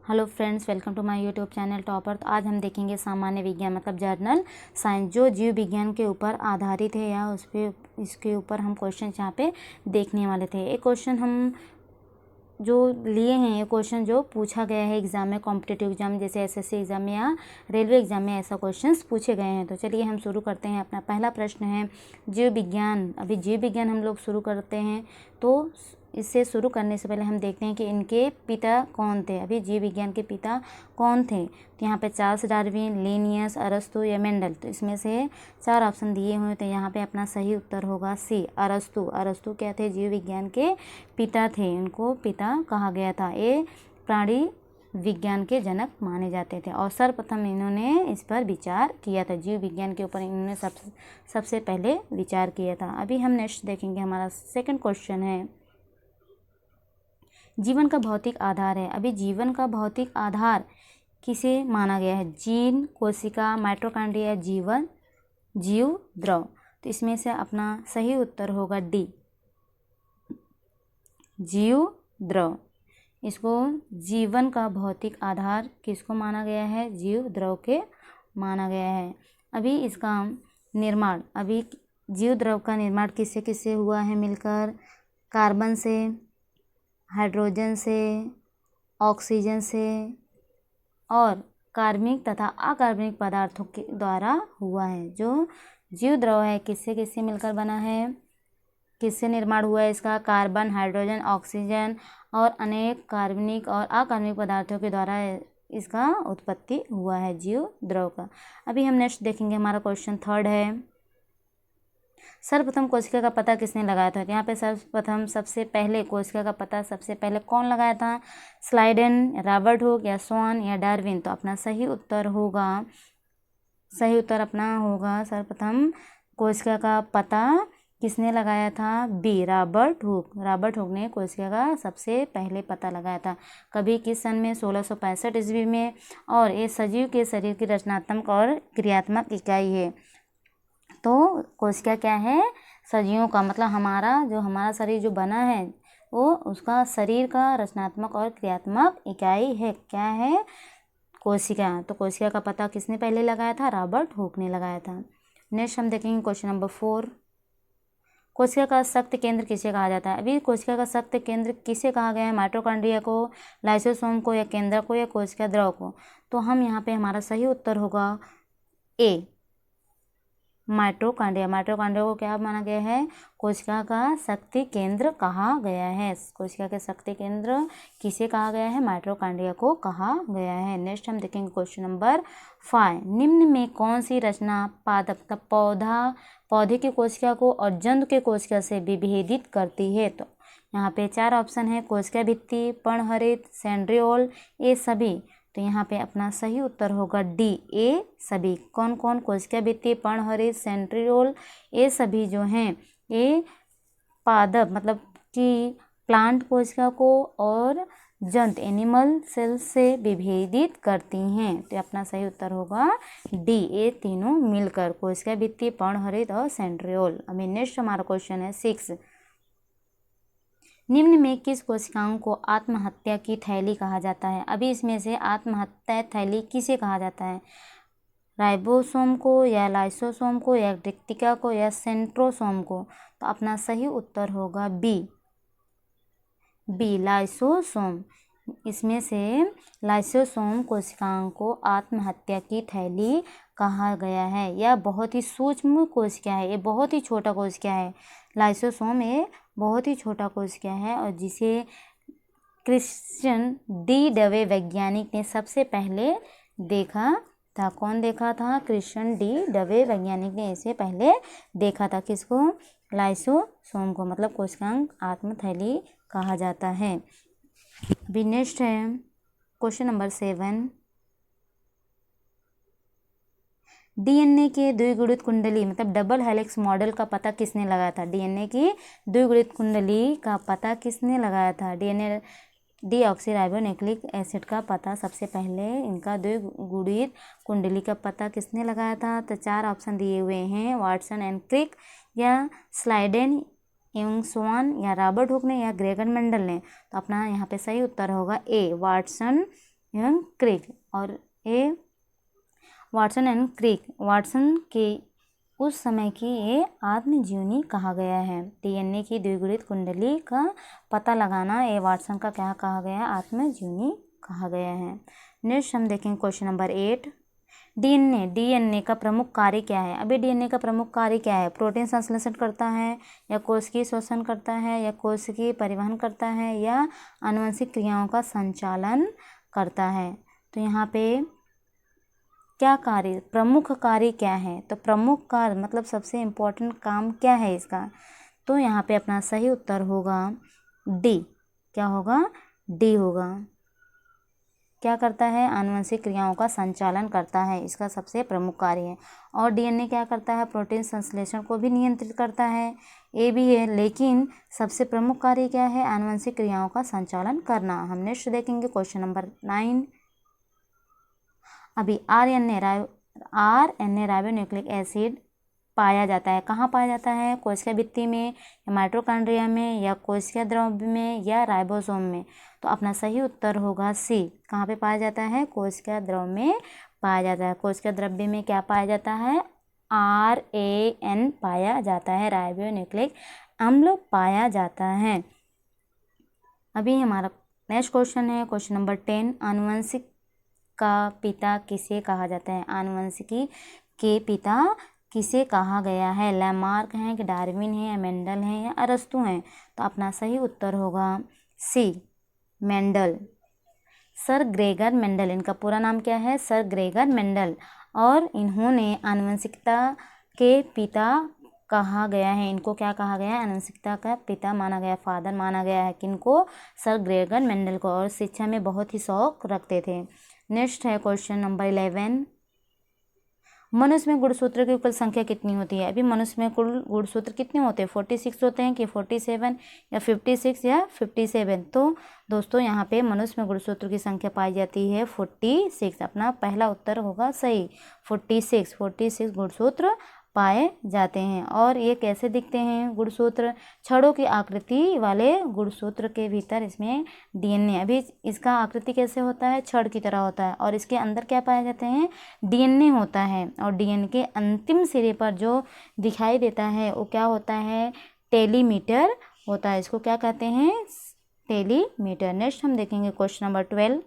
Hello friends, welcome to my YouTube channel topper. तो आज हम देखेंगे सामान्य विज्ञान मतलब जर्नल साइंस, जो जीव विज्ञान के ऊपर आधारित है या उस पर इसके ऊपर हम क्वेश्चन यहाँ पे देखने वाले थे। एक क्वेश्चन हम जो लिए हैं, ये क्वेश्चन जो पूछा गया है एग्जाम में, कॉम्पिटिटिव एग्जाम जैसे एसएससी एग्जाम में या रेलवे एग्जाम में ऐसा क्वेश्चंस पूछे गए हैं। तो चलिए हम शुरू करते हैं। अपना पहला प्रश्न है जीव विज्ञान। अभी जीव विज्ञान हम लोग शुरू करते हैं, तो इससे शुरू करने से पहले हम देखते हैं कि इनके पिता कौन थे। अभी जीव विज्ञान के पिता कौन थे? तो यहाँ पे चार्ल्स डार्विन, लिनियस, अरस्तु या मेंडल। तो इसमें से 4 ऑप्शन दिए हुए थे। यहाँ पे अपना सही उत्तर होगा सी, अरस्तु। अरस्तु क्या थे? जीव विज्ञान के पिता थे, उनको पिता कहा गया था। ये प्राणी विज्ञान के जनक माने जाते थे और सर्वप्रथम इन्होंने इस पर विचार किया था। जीव विज्ञान के ऊपर इन्होंने सबसे पहले विचार किया था। अभी हम नेक्स्ट देखेंगे, हमारा सेकंड क्वेश्चन है जीवन का भौतिक आधार है। अभी जीवन का भौतिक आधार किसे माना गया है? जीन, कोशिका, माइटोकॉन्ड्रिया, जीव द्रव। तो इसमें से अपना सही उत्तर होगा डी, जीव द्रव। इसको जीवन का भौतिक आधार किसको माना गया है? जीव द्रव के माना गया है। अभी इसका निर्माण, अभी जीव द्रव का निर्माण किससे किससे हुआ है मिलकर? कार्बन से, हाइड्रोजन से, ऑक्सीजन से और कार्बनिक तथा अकार्बनिक पदार्थों के द्वारा हुआ है। जो जीव द्रव है किससे किससे मिलकर बना है? किससे निर्माण हुआ है इसका? कार्बन, हाइड्रोजन, ऑक्सीजन और अनेक कार्बनिक और अकार्बनिक पदार्थों के द्वारा इसका उत्पत्ति हुआ है जीव द्रव का। अभी हम नेक्स्ट देखेंगे, हमारा क्वेश्चन थर्ड है सर्वप्रथम कोशिका का पता किसने लगाया था? यहाँ पे सर्वप्रथम सबसे पहले कोशिका का पता सबसे पहले कौन लगाया था? स्लाइडेन, रॉबर्ट हुक या स्वान या डार्विन। तो अपना सही उत्तर अपना होगा सर्वप्रथम कोशिका का पता किसने लगाया था? B, Robert Hooke. Robert Hooke ने कोशिका का सबसे पहले पता लगाया था। कभी किस सन में? 1665 ईस्वी में। और ये सजीव के शरीर की रचनात्मक और क्रियात्मक इकाई है। तो कोशिका क्या है? सजीवों का मतलब हमारा शरीर जो बना है वो उसका शरीर का रचनात्मक और क्रियात्मक इकाई है। क्या है? कोशिका। तो कोशिका का पता किसने पहले लगाया था? रॉबर्ट हुक ने लगाया था। नेक्स्ट हम देखेंगे क्वेश्चन नंबर 4, कोशिका का शक्ति केंद्र किसे कहा जाता है? अभी कोशिका का शक्ति केंद्र किसे कहा गया है? माइटोकॉन्ड्रिया को, लाइसोसोम को या केंद्रक को या कोशिका द्रव को? तो हम यहाँ पे हमारा सही उत्तर होगा ए, माइटोकॉन्ड्रिया। माइटोकॉन्ड्रिया को क्या माना गया है? कोशिका का शक्ति केंद्र कहा गया है। कोशिका के शक्ति केंद्र किसे कहा गया है? माइटोकॉन्ड्रिया को कहा गया है। नेक्स्ट हम देखेंगे क्वेश्चन नंबर 5, निम्न में कौन सी रचना पादप पौधे की कोशिका को और जंतु के कोशिका से विभेदित करती है? तो यहाँ पे 4 ऑप्शन है, कोशिका भित्ति, पर्णहरित, सेंट्रियोल, ये सभी। तो यहाँ पे अपना सही उत्तर होगा डी, ए सभी। कौन कौन? कोशिका भित्ति, पर्णहरित, सेंट्रियोल, ये सभी जो हैं ये पादप मतलब कि प्लांट कोशिका को और जंत एनिमल सेल से विभेदित करती हैं। तो अपना सही उत्तर होगा डी, ये तीनों मिलकर, कोशिका भित्ति, पर्णहरित और सेंट्रियोल। अभी नेक्स्ट हमारा क्वेश्चन है 6, निम्न में किस कोशिकाओं को आत्महत्या की थैली कहा जाता है? अभी इसमें से आत्महत्या थैली किसे कहा जाता है? राइबोसोम को या लाइसोसोम को या रेक्टिका को या सेंट्रोसोम को? तो अपना सही उत्तर होगा बी, लाइसोसोम। इसमें से लाइसोसोम कोशिकाओं को आत्महत्या की थैली कहा गया है। यह बहुत ही सूक्ष्म कोशिका है, ये बहुत ही छोटा कोशिका है। लाइसोसोम ये बहुत ही छोटा कोशिका है और जिसे क्रिश्चियन डी डवे वैज्ञानिक ने सबसे पहले देखा था। कौन देखा था? क्रिश्चियन डी डवे वैज्ञानिक ने इसे पहले देखा था। किसको? लाइसोसोम को, मतलब कोशिकांग आत्मथैली कहा जाता है। अभी नेक्स्ट है क्वेश्चन नंबर 7, डीएनए के द्विगुणित कुंडली मतलब डबल हेलिक्स मॉडल का पता किसने लगाया था? डीएनए की द्विगुणित कुंडली का पता किसने लगाया था? डीएनए डीऑक्सीराइबोन्यूक्लिक एसिड का पता सबसे पहले, इनका द्विगुणित कुंडली का पता किसने लगाया था? तो 4 ऑप्शन दिए हुए हैं, वाटसन एंड क्रिक या स्लाइडेन एवं स्वान या रॉबर्ट हुक ने या ग्रेगर मेंडल ने। तो अपना यहाँ पे सही उत्तर होगा ए, वाटसन एवं क्रिक, और ए वाटसन एंड क्रिक, वाटसन के उस समय की ये आत्मजीवनी कहा गया है। डीएनए की द्विगुणित कुंडली का पता लगाना ये वाटसन का क्या कहा गया है, आत्मजीवनी कहा गया है। नेक्स्ट हम देखेंगे क्वेश्चन नंबर 8, डीएनए का प्रमुख कार्य क्या है। अभी डीएनए का प्रमुख कार्य क्या है, प्रोटीन संश्लेषण करता है या कोशिकीय श्वसन करता है या कोशिकीय परिवहन करता है या आनुवंशिक क्रियाओं का संचालन करता है। तो यहाँ पे क्या कार्य, प्रमुख कार्य क्या है, तो प्रमुख कार्य मतलब सबसे इम्पोर्टेंट काम क्या है इसका, तो यहाँ पे अपना सही उत्तर होगा डी। क्या होगा, डी होगा। क्या करता है, आनुवंशिक क्रियाओं का संचालन करता है, इसका सबसे प्रमुख कार्य है। और डीएनए क्या करता है, प्रोटीन संश्लेषण को भी नियंत्रित करता है, ये भी है, लेकिन सबसे प्रमुख कार्य क्या है, आनुवंशिक क्रियाओं का संचालन करना। हम नेक्स्ट देखेंगे क्वेश्चन नंबर 9। अभी आरएनए राइबोन्यूक्लिक एसिड पाया जाता है, कहाँ पाया जाता है, कोशिका भित्ति में या माइटोकॉन्ड्रिया में या कोशिका द्रव्य में या राइबोसोम में। तो अपना सही उत्तर होगा सी। कहाँ पे पाया जाता है, कोशिका द्रव्य में पाया जाता है। कोशिका द्रव्य में क्या पाया जाता है, RAN पाया जाता है, राइबोन्यूक्लिक अम्ल पाया जाता है। अभी हमारा नेक्स्ट क्वेश्चन है क्वेश्चन नंबर 10, आनुवंशिक का पिता किसे कहा जाता है। आनुवंशिकी के पिता किसे कहा गया है, लैमार्क हैं कि डार्विन है या मेंडल है या अरस्तु हैं। तो अपना सही उत्तर होगा सी, मेंडल। सर ग्रेगर मेंडल, इनका पूरा नाम क्या है, सर ग्रेगर मेंडल, और इन्होंने आनुवंशिकता के पिता कहा गया है। इनको क्या कहा गया है, आनुवंशिकता का पिता माना गया, फादर माना गया है किनको, सर ग्रेगर मेंडल को, और शिक्षा में बहुत ही शौक रखते थे। नेक्स्ट है क्वेश्चन नंबर 11, मनुष्य में गुणसूत्र की कुल संख्या कितनी होती है। अभी मनुष्य में कुल गुणसूत्र कितने होते हैं, 46 होते हैं कि 47 या 56 या 57। तो दोस्तों यहाँ पे मनुष्य में गुणसूत्र की संख्या पाई जाती है 46। अपना पहला उत्तर होगा सही, 46 गुणसूत्र पाए जाते हैं। और ये कैसे दिखते हैं गुणसूत्र, छड़ों की आकृति वाले गुणसूत्र के भीतर इसमें डीएनए, अभी इसका आकृति कैसे होता है, छड़ की तरह होता है, और इसके अंदर क्या पाए जाते हैं, डीएनए होता है। और डीएनए के अंतिम सिरे पर जो दिखाई देता है वो क्या होता है, टेलीमीटर होता है। इसको क्या कहते हैं, टेलीमीटर। नेक्स्ट हम देखेंगे क्वेश्चन नंबर 12,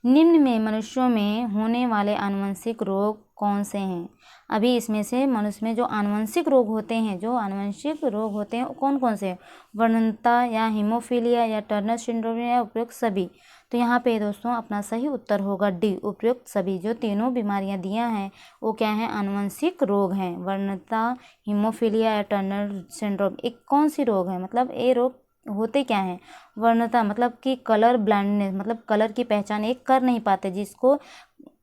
निम्न में मनुष्यों में होने वाले आनुवंशिक रोग कौन से हैं। अभी इसमें से मनुष्य में जो आनुवंशिक रोग होते हैं, वो कौन कौन से, वर्णनता या हीमोफीलिया या टर्नर सिंड्रोम या उपयुक्त सभी। तो यहाँ पे दोस्तों अपना सही उत्तर होगा डी, उपयुक्त सभी। जो तीनों बीमारियाँ दिया हैं वो क्या है, आनुवंशिक रोग हैं। वर्णनता, हीमोफीलिया या टर्नर सिंड्रोम एक कौन सी रोग है, मतलब ये रोग होते क्या हैं, वर्णता मतलब कि कलर ब्लाइंडनेस, मतलब कलर की पहचान एक कर नहीं पाते, जिसको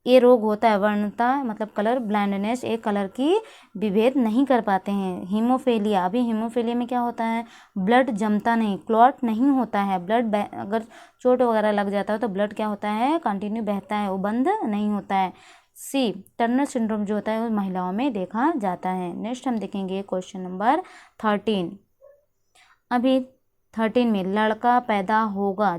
ये रोग होता है। वर्णता मतलब कलर ब्लाइंडनेस, एक कलर की विभेद नहीं कर पाते हैं। हीमोफीलिया, अभी हीमोफीलिया में क्या होता है, ब्लड जमता नहीं, क्लॉट नहीं होता है, ब्लड अगर चोट वगैरह लग जाता है तो ब्लड क्या होता है, कंटिन्यू बहता है, वो बंद नहीं होता है। सी, टर्नर सिंड्रोम जो होता है वो महिलाओं में देखा जाता है। नेक्स्ट हम देखेंगे क्वेश्चन नंबर 13। अभी 13 में लड़का पैदा होगा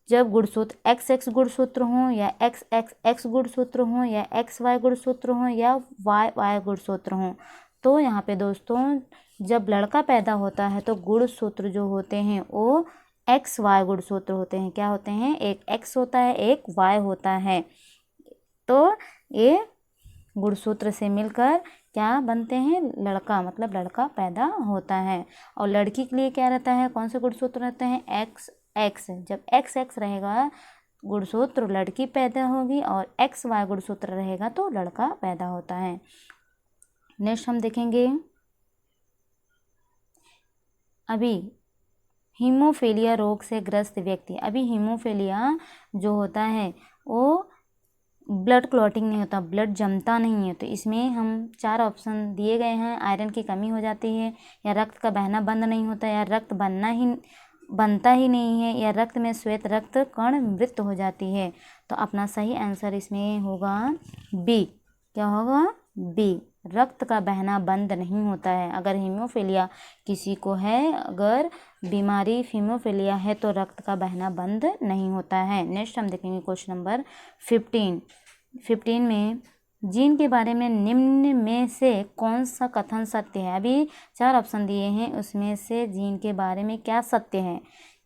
जब गुणसूत्र XX गुणसूत्र हों या XXX गुणसूत्र हों या XY गुणसूत्र हों या YY गुणसूत्र हों। तो यहाँ पे दोस्तों जब लड़का पैदा होता है तो गुणसूत्र जो होते हैं वो XY गुणसूत्र होते हैं। क्या होते हैं, एक X होता है, एक Y होता है। तो ये गुणसूत्र से मिलकर क्या बनते हैं, लड़का, मतलब लड़का पैदा होता है। और लड़की के लिए क्या रहता है, कौन से गुणसूत्र रहते हैं, XX। जब XX रहेगा गुणसूत्र लड़की पैदा होगी, और XY गुणसूत्र रहेगा तो लड़का पैदा होता है। नेक्स्ट हम देखेंगे अभी हीमोफीलिया रोग से ग्रस्त व्यक्ति। अभी हीमोफीलिया जो होता है वो ब्लड क्लॉटिंग नहीं होता, ब्लड जमता नहीं है। तो इसमें हम 4 ऑप्शन दिए गए हैं, आयरन की कमी हो जाती है, या रक्त का बहना बंद नहीं होता, या रक्त बनता ही नहीं है, या रक्त में श्वेत रक्त कण मृत हो जाती है। तो अपना सही आंसर इसमें होगा बी। क्या होगा, बी। रक्त का बहना बंद नहीं होता है। अगर हीमोफीलिया किसी को है, अगर बीमारी हीमोफीलिया है तो रक्त का बहना बंद नहीं होता है। नेक्स्ट हम देखेंगे क्वेश्चन नंबर 15 में जीन के बारे में निम्न में से कौन सा कथन सत्य है। अभी 4 ऑप्शन दिए हैं, उसमें से जीन के बारे में क्या सत्य है।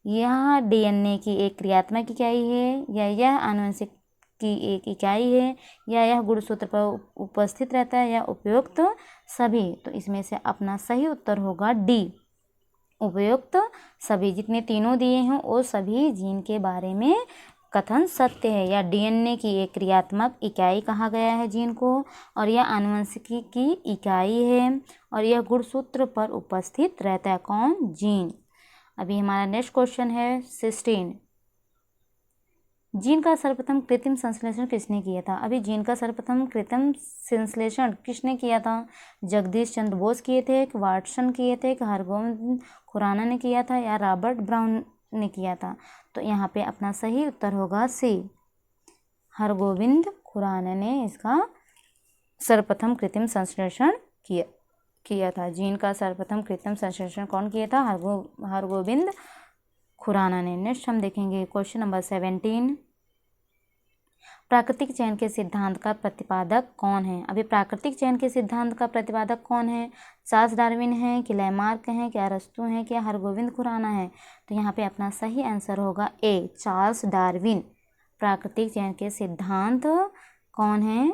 यह डीएनए की एक क्रियात्मक इकाई है, या यह आनुवंशिक की एक इकाई है, या यह गुणसूत्र पर उपस्थित रहता है, या उपयुक्त सभी। तो इसमें से अपना सही उत्तर होगा डी, उपयुक्त सभी। जितने तीनों दिए हैं वो सभी जीन के बारे में कथन सत्य है। या डीएनए की एक क्रियात्मक इकाई कहा गया है जीन को, और यह आनुवंशिकी की इकाई है, और यह गुणसूत्र पर उपस्थित रहता है। कौन? जीन। अभी हमारा नेक्स्ट क्वेश्चन है 16। जीन का सर्वप्रथम कृत्रिम संश्लेषण किसने किया था। अभी जीन का सर्वप्रथम कृत्रिम संश्लेषण किसने किया था। जगदीश चंद्र बोस किए थे, कि वाटसन किए थे, कि हरगोविंद खुराना ने किया था, या रॉबर्ट ब्राउन ने किया था। तो यहाँ पे अपना सही उत्तर होगा सी, हरगोविंद खुराना ने इसका सर्वप्रथम कृत्रिम संश्लेषण किया था। जीन का सर्वप्रथम कृत्रिम संश्लेषण कौन किया था। हरगोविंद खुराना ने। नेक्स्ट हम देखेंगे क्वेश्चन नंबर 17। प्राकृतिक चयन के सिद्धांत का प्रतिपादक कौन है। अभी प्राकृतिक चयन के सिद्धांत का प्रतिपादक कौन है। चार्ल्स डार्विन है, कि लैमार्क है, कि अरस्तू है, कि हरगोविंद खुराना है। तो यहाँ पे अपना सही आंसर होगा ए, चार्ल्स डार्विन। प्राकृतिक चयन के सिद्धांत कौन है।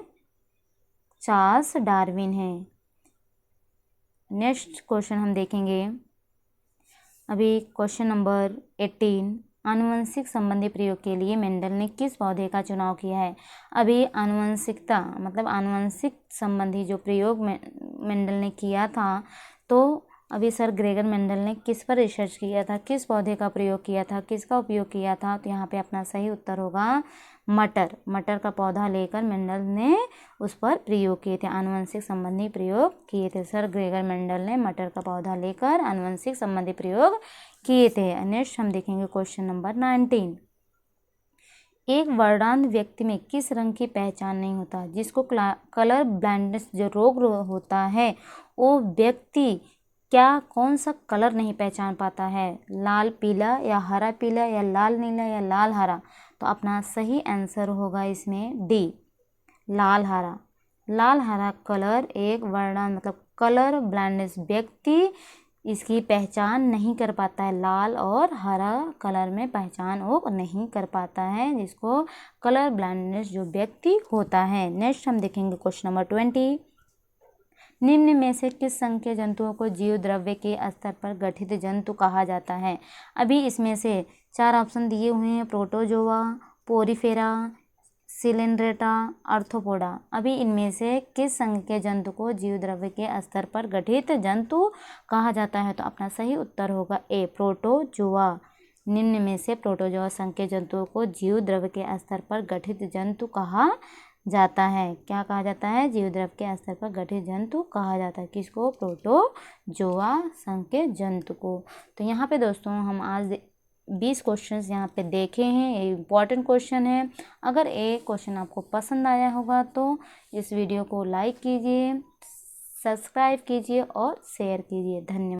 चार्ल्स डार्विन है। नेक्स्ट क्वेश्चन हम देखेंगे अभी क्वेश्चन नंबर 18। आनुवंशिक संबंधी प्रयोग के लिए मेंडल ने किस पौधे का चुनाव किया है। अभी आनुवंशिकता मतलब आनुवंशिक संबंधी जो प्रयोग मेंडल ने किया था, तो अभी सर ग्रेगर मेंडल ने किस पर रिसर्च किया था, किस पौधे का प्रयोग किया था, किसका उपयोग किया था। तो यहाँ पे अपना सही उत्तर होगा मटर का पौधा लेकर मेंडल ने उस पर प्रयोग किए थे, आनुवंशिक संबंधी प्रयोग किए थे। सर ग्रेगर मेंडल ने मटर का पौधा लेकर आनुवंशिक संबंधी प्रयोग किए थे। नेक्स्ट हम देखेंगे क्वेश्चन नंबर 19। एक वर्णांध व्यक्ति में किस रंग की पहचान नहीं होता। जिसको कलर ब्लाइंडनेस जो रोग होता है, वो व्यक्ति क्या कौन सा कलर नहीं पहचान पाता है। लाल पीला, या हरा पीला, या लाल नीला, या लाल हरा। तो अपना सही आंसर होगा इसमें डी, लाल हरा। लाल हरा कलर एक वर्णांध मतलब कलर ब्लाइंडनेस व्यक्ति इसकी पहचान नहीं कर पाता है। लाल और हरा कलर में पहचान वो नहीं कर पाता है, जिसको कलर ब्लाइंडनेस जो व्यक्ति होता है। नेक्स्ट हम देखेंगे क्वेश्चन नंबर 20। निम्न में से किस संघ के जंतुओं को जीव द्रव्य के स्तर पर गठित जंतु कहा जाता है। अभी इसमें से 4 ऑप्शन दिए हुए हैं, प्रोटोजोआ, पोरीफेरा, सिलेंड्रेटा, आर्थ्रोपोडा। अभी इनमें से किस संघ के जंतु को जीव द्रव्य के स्तर पर गठित जंतु कहा जाता है। तो अपना सही उत्तर होगा ए, प्रोटोजोआ। निम्न में से प्रोटोजोआ संघ के जंतुओं को जीव द्रव्य के स्तर पर गठित जंतु कहा जाता है। क्या कहा जाता है। जीव द्रव्य के स्तर पर गठित जंतु कहा जाता है। किसको। प्रोटोजोआ संघ के जंतु को। तो यहाँ पे दोस्तों हम आज 20 क्वेश्चंस यहाँ पे देखे हैं। ये इम्पॉर्टेंट क्वेश्चन है। अगर एक क्वेश्चन आपको पसंद आया होगा तो इस वीडियो को लाइक कीजिए, सब्सक्राइब कीजिए और शेयर कीजिए। धन्यवाद।